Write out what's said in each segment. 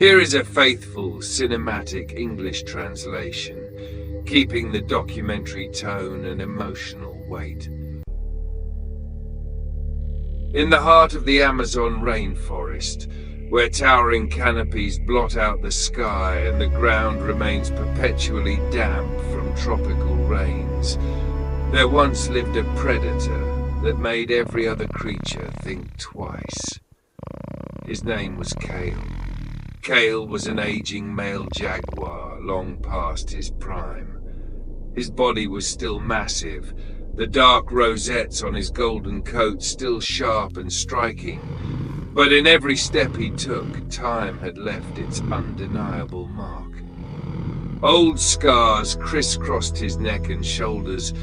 Here is a faithful cinematic English translation, keeping the documentary tone and emotional weight. In the heart of the Amazon rainforest, where towering canopies blot out the sky and the ground remains perpetually damp from tropical rains, there once lived a predator that made every other creature think twice. His name was Kael. Kael was an aging male jaguar, long past his prime. His body was still massive, the dark rosettes on his golden coat still sharp and striking. But in every step he took, time had left its undeniable mark. Old scars crisscrossed his neck and shoulders,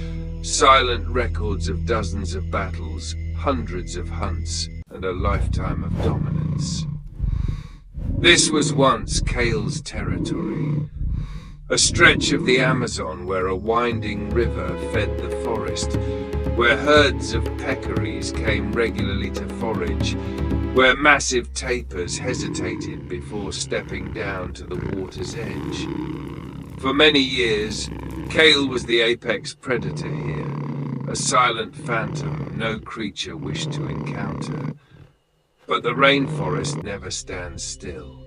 silent records of dozens of battles, hundreds of hunts, and a lifetime of dominance. This was once Kael's territory, a stretch of the Amazon where a winding river fed the forest, where herds of peccaries came regularly to forage, where massive tapirs hesitated before stepping down to the water's edge. For many years, Kael was the apex predator here, a silent phantom no creature wished to encounter. But the rainforest never stands still.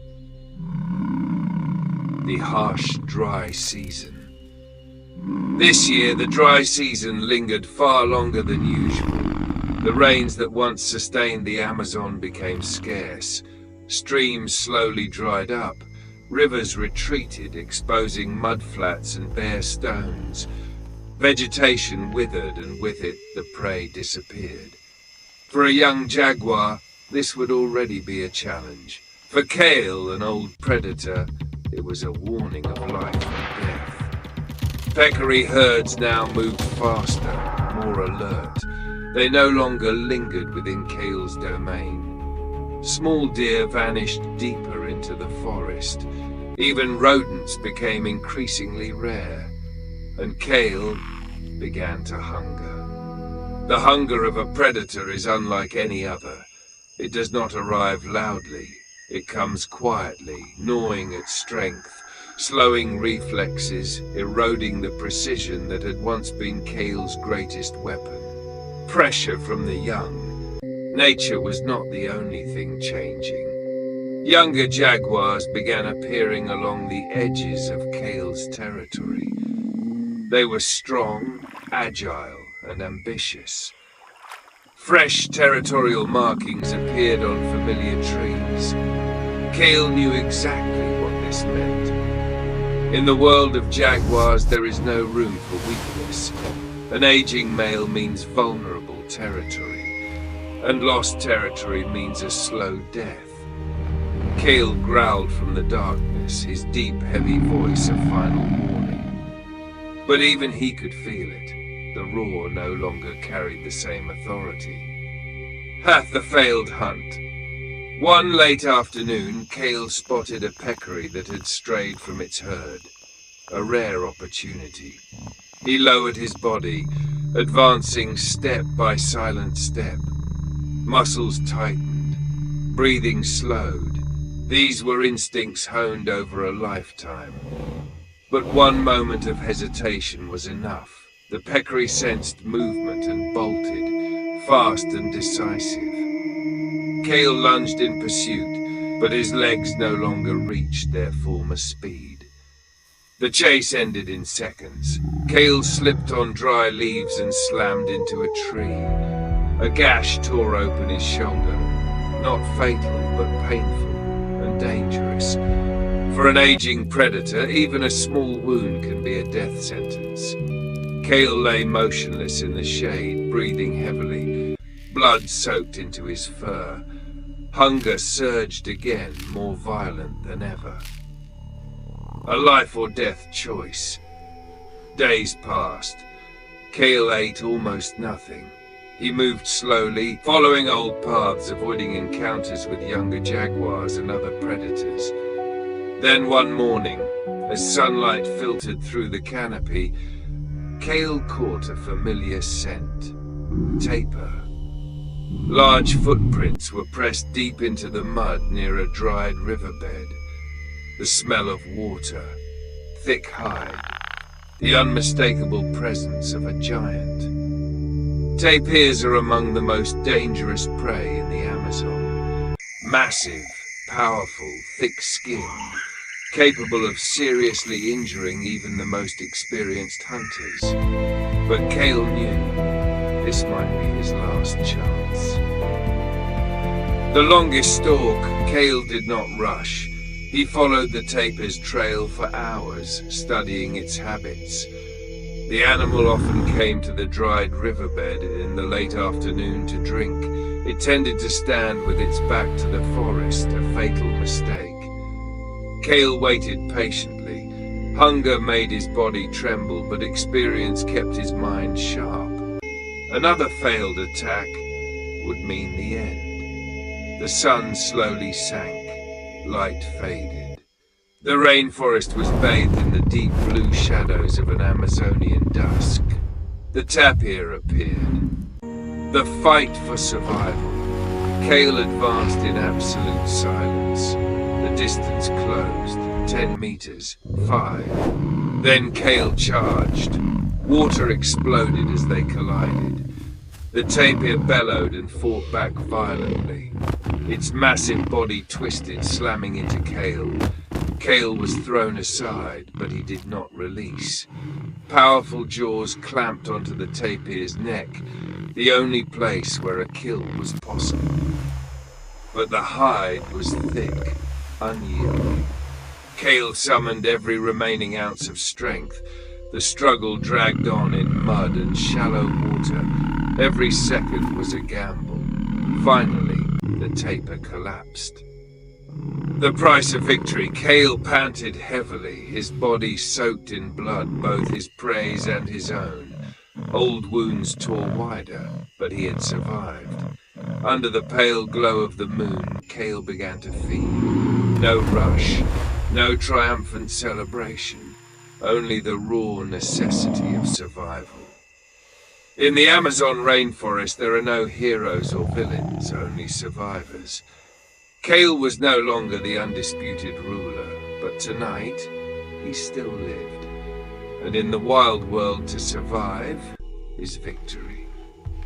The harsh, dry season. This year, the dry season lingered far longer than usual. The rains that once sustained the Amazon became scarce. Streams slowly dried up. Rivers retreated, exposing mudflats and bare stones. Vegetation withered, and with it, the prey disappeared. For a young jaguar, this would already be a challenge. For Kael, an old predator, it was a warning of life and death. Peccary herds now moved faster, more alert. They no longer lingered within Kael's domain. Small deer vanished deeper into the forest. Even rodents became increasingly rare. And Kael began to hunger. The hunger of a predator is unlike any other. It does not arrive loudly. It comes quietly, gnawing at strength, slowing reflexes, eroding the precision that had once been Kael's greatest weapon. Pressure from the young. Nature was not the only thing changing. Younger jaguars began appearing along the edges of Kael's territory. They were strong, agile, and ambitious. Fresh territorial markings appeared on familiar trees. Kael knew exactly what this meant. In the world of jaguars, there is no room for weakness. An aging male means vulnerable territory, and lost territory means a slow death. Kael growled from the darkness, his deep, heavy voice a final warning. But even he could feel it. The roar no longer carried the same authority. Hath the failed hunt. One late afternoon, Kael spotted a peccary that had strayed from its herd. A rare opportunity. He lowered his body, advancing step by silent step. Muscles tightened, breathing slowed. These were instincts honed over a lifetime. But one moment of hesitation was enough. The peccary sensed movement and bolted, fast and decisive. Kael lunged in pursuit, but his legs no longer reached their former speed. The chase ended in seconds. Kael slipped on dry leaves and slammed into a tree. A gash tore open his shoulder. Not fatal, but painful and dangerous. For an aging predator, even a small wound can be a death sentence. Kael lay motionless in the shade, breathing heavily. Blood soaked into his fur. Hunger surged again, more violent than ever. A life or death choice. Days passed. Kael ate almost nothing. He moved slowly, following old paths, avoiding encounters with younger jaguars and other predators. Then one morning, as sunlight filtered through the canopy, Kael caught a familiar scent. Tapir. Large footprints were pressed deep into the mud near a dried riverbed. the smell of water, thick hide, the unmistakable presence of a giant. Tapirs are among the most dangerous prey in the Amazon. Massive, powerful, thick-skinned, capable of seriously injuring even the most experienced hunters. But Kael knew this might be his last chance. The longest stalk, Kael did not rush. He followed the tapir's trail for hours, studying its habits. The animal often came to the dried riverbed in the late afternoon to drink. It tended to stand with its back to the forest, a fatal mistake. Kael waited patiently. Hunger made his body tremble, but experience kept his mind sharp. Another failed attack would mean the end. The sun slowly sank. Light faded. The rainforest was bathed in the deep blue shadows of an Amazonian dusk. The tapir appeared. The fight for survival. Kael advanced in absolute silence. The distance closed. 10 meters. 5. Then Kael charged. Water exploded as they collided. The tapir bellowed and fought back violently. Its massive body twisted, slamming into Kael. Kael was thrown aside, but he did not release. Powerful jaws clamped onto the tapir's neck, the only place where a kill was possible. But the hide was thick, unyielding. Kael summoned every remaining ounce of strength. The struggle dragged on in mud and shallow water. Every second was a gamble. Finally, the tapir collapsed. The price of victory. Kael panted heavily, his body soaked in blood, both his prey's and his own. Old wounds tore wider, but he had survived. Under the pale glow of the moon, Kael began to feed. No rush, no triumphant celebration, only the raw necessity of survival. In the Amazon rainforest, there are no heroes or villains, only survivors. Kael was no longer the undisputed ruler, but tonight, he still lived. And in the wild world, to survive is victory.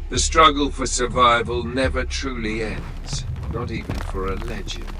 The struggle for survival never truly ends, not even for a legend.